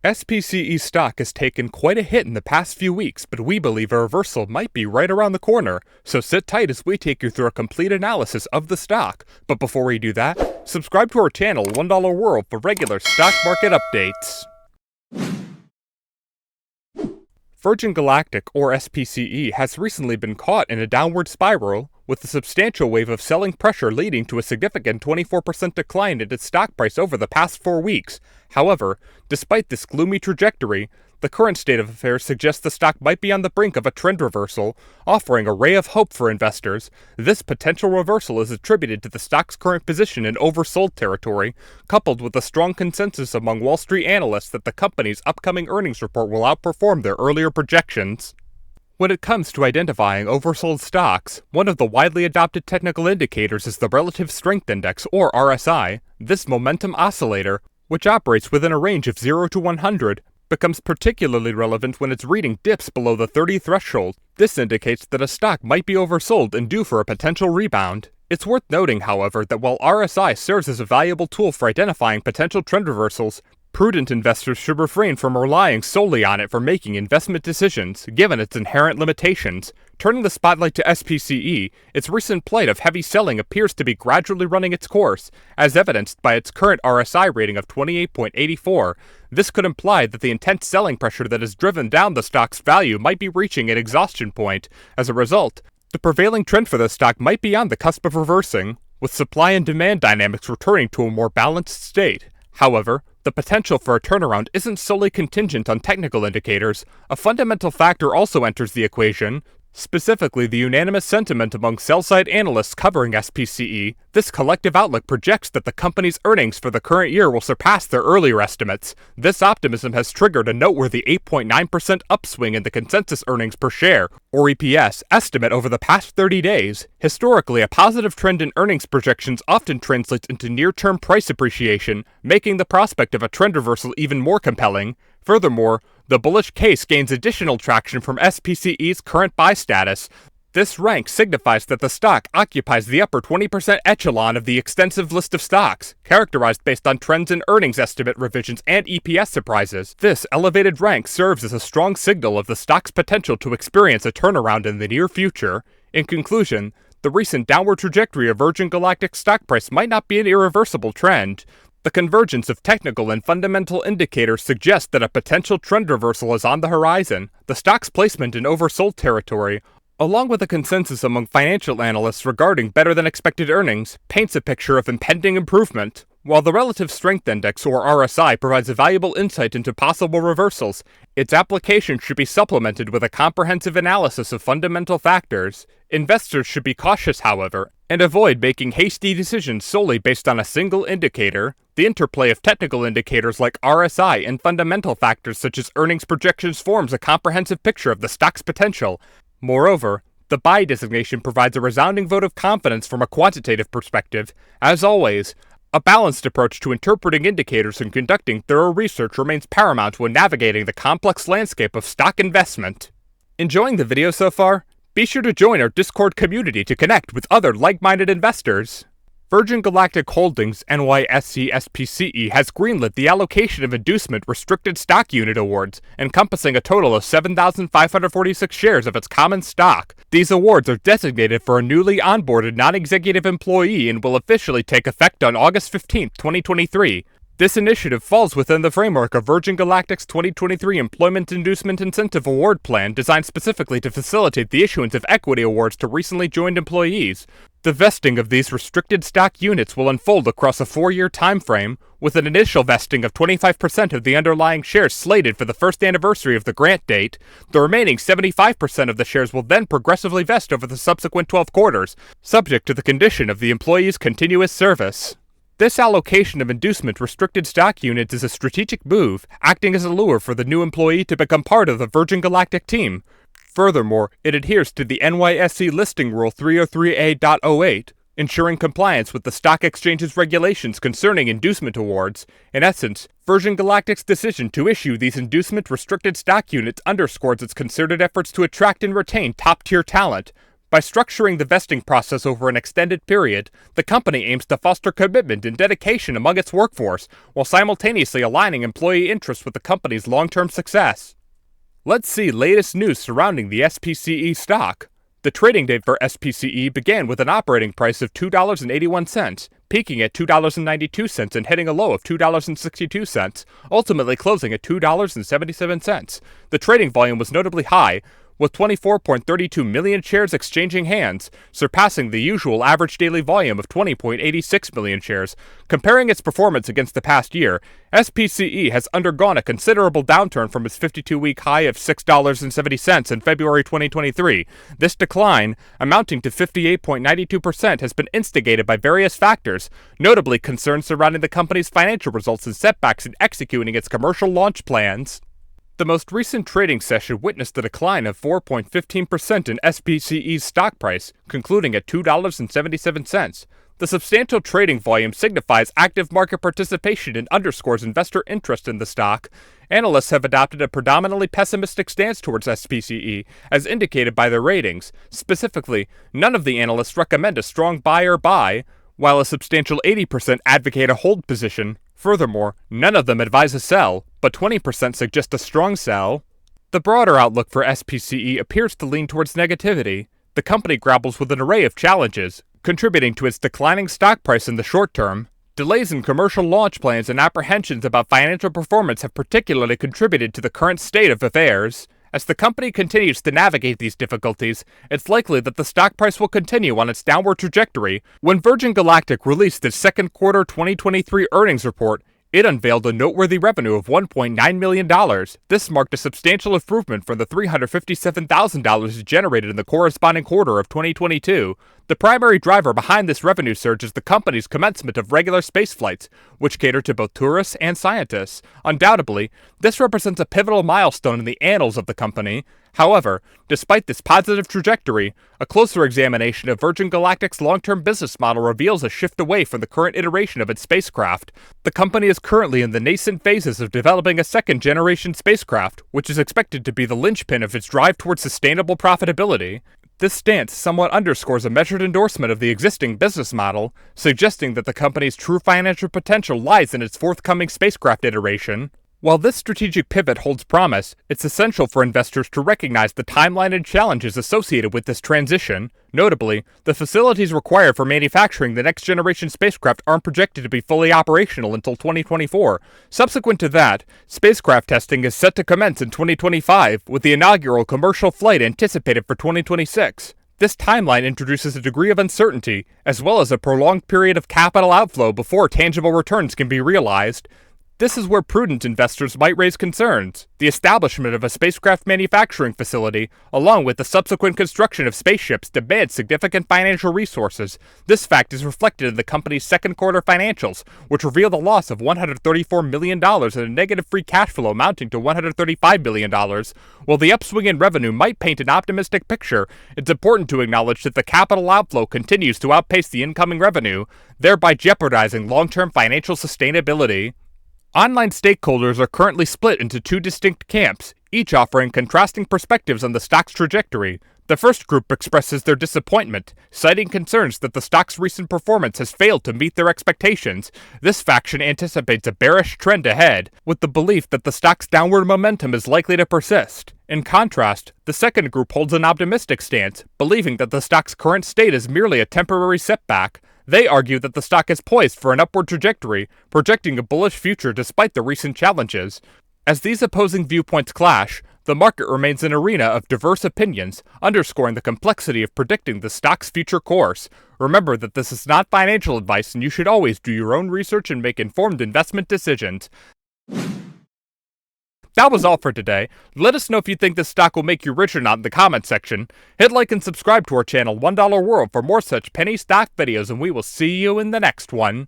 SPCE stock has taken quite a hit in the past few weeks, but we believe a reversal might be right around the corner, so sit tight as we take you through a complete analysis of the stock. But before we do that, subscribe to our channel $1 World for regular stock market updates. Virgin Galactic, or SPCE, has recently been caught in a downward spiral, with a substantial wave of selling pressure leading to a significant 24% decline in its stock price over the past 4 weeks. However, despite this gloomy trajectory, the current state of affairs suggests the stock might be on the brink of a trend reversal, offering a ray of hope for investors. This potential reversal is attributed to the stock's current position in oversold territory, coupled with a strong consensus among Wall Street analysts that the company's upcoming earnings report will outperform their earlier projections. When it comes to identifying oversold stocks, one of the widely adopted technical indicators is the Relative Strength Index, or RSI. This momentum oscillator, which operates within a range of 0 to 100, becomes particularly relevant when its reading dips below the 30 threshold. This indicates that a stock might be oversold and due for a potential rebound. It's worth noting, however, that while RSI serves as a valuable tool for identifying potential trend reversals, prudent investors should refrain from relying solely on it for making investment decisions, given its inherent limitations. Turning the spotlight to SPCE, its recent plight of heavy selling appears to be gradually running its course, as evidenced by its current RSI rating of 28.84. This could imply that the intense selling pressure that has driven down the stock's value might be reaching an exhaustion point. As a result, the prevailing trend for the stock might be on the cusp of reversing, with supply and demand dynamics returning to a more balanced state. However, the potential for a turnaround isn't solely contingent on technical indicators. A fundamental factor also enters the equation, specifically the unanimous sentiment among sell-side analysts covering SPCE. This collective outlook projects that the company's earnings for the current year will surpass their earlier estimates. This optimism has triggered a noteworthy 8.9% upswing in the consensus earnings per share, or EPS, estimate over the past 30 days. Historically, a positive trend in earnings projections often translates into near-term price appreciation, making the prospect of a trend reversal even more compelling. Furthermore, the bullish case gains additional traction from SPCE's current buy status. This rank signifies that the stock occupies the upper 20% echelon of the extensive list of stocks, characterized based on trends in earnings estimate revisions and EPS surprises. This elevated rank serves as a strong signal of the stock's potential to experience a turnaround in the near future. In conclusion, the recent downward trajectory of Virgin Galactic's stock price might not be an irreversible trend. The convergence of technical and fundamental indicators suggests that a potential trend reversal is on the horizon. The stock's placement in oversold territory, along with a consensus among financial analysts regarding better-than-expected earnings, paints a picture of impending improvement. While the Relative Strength Index, or RSI, provides a valuable insight into possible reversals, its application should be supplemented with a comprehensive analysis of fundamental factors. Investors should be cautious, however, and avoid making hasty decisions solely based on a single indicator. The interplay of technical indicators like RSI and fundamental factors such as earnings projections forms a comprehensive picture of the stock's potential. Moreover, the buy designation provides a resounding vote of confidence from a quantitative perspective. As always, a balanced approach to interpreting indicators and conducting thorough research remains paramount when navigating the complex landscape of stock investment. Enjoying the video so far? Be sure to join our Discord community to connect with other like-minded investors. Virgin Galactic Holdings NYSE SPCE has greenlit the allocation of inducement restricted stock unit awards, encompassing a total of 7,546 shares of its common stock. These awards are designated for a newly onboarded non-executive employee and will officially take effect on August 15, 2023. This initiative falls within the framework of Virgin Galactic's 2023 Employment Inducement Incentive Award Plan, designed specifically to facilitate the issuance of equity awards to recently joined employees. The vesting of these restricted stock units will unfold across a 4-year time frame, with an initial vesting of 25% of the underlying shares slated for the first anniversary of the grant date. The remaining 75% of the shares will then progressively vest over the subsequent 12 quarters, subject to the condition of the employee's continuous service. This allocation of inducement restricted stock units is a strategic move, acting as a lure for the new employee to become part of the Virgin Galactic team. Furthermore, it adheres to the NYSE Listing Rule 303A.08, ensuring compliance with the stock exchange's regulations concerning inducement awards. In essence, Virgin Galactic's decision to issue these inducement restricted stock units underscores its concerted efforts to attract and retain top-tier talent. By structuring the vesting process over an extended period, the company aims to foster commitment and dedication among its workforce, while simultaneously aligning employee interests with the company's long-term success. Let's see latest news surrounding the SPCE stock. The trading day for SPCE began with an operating price of $2.81, peaking at $2.92 and hitting a low of $2.62, ultimately closing at $2.77. The trading volume was notably high, with 24.32 million shares exchanging hands, surpassing the usual average daily volume of 20.86 million shares. Comparing its performance against the past year, SPCE has undergone a considerable downturn from its 52-week high of $6.70 in February 2023. This decline, amounting to 58.92%, has been instigated by various factors, notably concerns surrounding the company's financial results and setbacks in executing its commercial launch plans. The most recent trading session witnessed a decline of 4.15% in SPCE's stock price, concluding at $2.77. The substantial trading volume signifies active market participation and underscores investor interest in the stock. Analysts have adopted a predominantly pessimistic stance towards SPCE, as indicated by their ratings. Specifically, none of the analysts recommend a strong buy or buy, while a substantial 80% advocate a hold position. Furthermore, none of them advise a sell, but 20% suggest a strong sell. The broader outlook for SPCE appears to lean towards negativity. The company grapples with an array of challenges, contributing to its declining stock price in the short term. Delays in commercial launch plans and apprehensions about financial performance have particularly contributed to the current state of affairs. As the company continues to navigate these difficulties, it's likely that the stock price will continue on its downward trajectory. When Virgin Galactic released its second quarter 2023 earnings report, it unveiled a noteworthy revenue of $1.9 million. This marked a substantial improvement from the $357,000 generated in the corresponding quarter of 2022. The primary driver behind this revenue surge is the company's commencement of regular space flights, which cater to both tourists and scientists. Undoubtedly, this represents a pivotal milestone in the annals of the company. However, despite this positive trajectory, a closer examination of Virgin Galactic's long-term business model reveals a shift away from the current iteration of its spacecraft. The company is currently in the nascent phases of developing a second-generation spacecraft, which is expected to be the linchpin of its drive towards sustainable profitability. This stance somewhat underscores a measured endorsement of the existing business model, suggesting that the company's true financial potential lies in its forthcoming spacecraft iteration. While this strategic pivot holds promise, it's essential for investors to recognize the timeline and challenges associated with this transition. Notably, the facilities required for manufacturing the next-generation spacecraft aren't projected to be fully operational until 2024. Subsequent to that, spacecraft testing is set to commence in 2025, with the inaugural commercial flight anticipated for 2026. This timeline introduces a degree of uncertainty, as well as a prolonged period of capital outflow before tangible returns can be realized. This is where prudent investors might raise concerns. The establishment of a spacecraft manufacturing facility, along with the subsequent construction of spaceships, demands significant financial resources. This fact is reflected in the company's second quarter financials, which reveal the loss of $134 million and a negative free cash flow amounting to $135 million. While the upswing in revenue might paint an optimistic picture, it's important to acknowledge that the capital outflow continues to outpace the incoming revenue, thereby jeopardizing long-term financial sustainability. Online stakeholders are currently split into two distinct camps, each offering contrasting perspectives on the stock's trajectory. The first group expresses their disappointment, citing concerns that the stock's recent performance has failed to meet their expectations. This faction anticipates a bearish trend ahead, with the belief that the stock's downward momentum is likely to persist. In contrast, the second group holds an optimistic stance, believing that the stock's current state is merely a temporary setback. They argue that the stock is poised for an upward trajectory, projecting a bullish future despite the recent challenges. As these opposing viewpoints clash, the market remains an arena of diverse opinions, underscoring the complexity of predicting the stock's future course. Remember that this is not financial advice, and you should always do your own research and make informed investment decisions. That was all for today. Let us know if you think this stock will make you rich or not in the comment section. Hit like and subscribe to our channel $1 World for more such penny stock videos, and we will see you in the next one.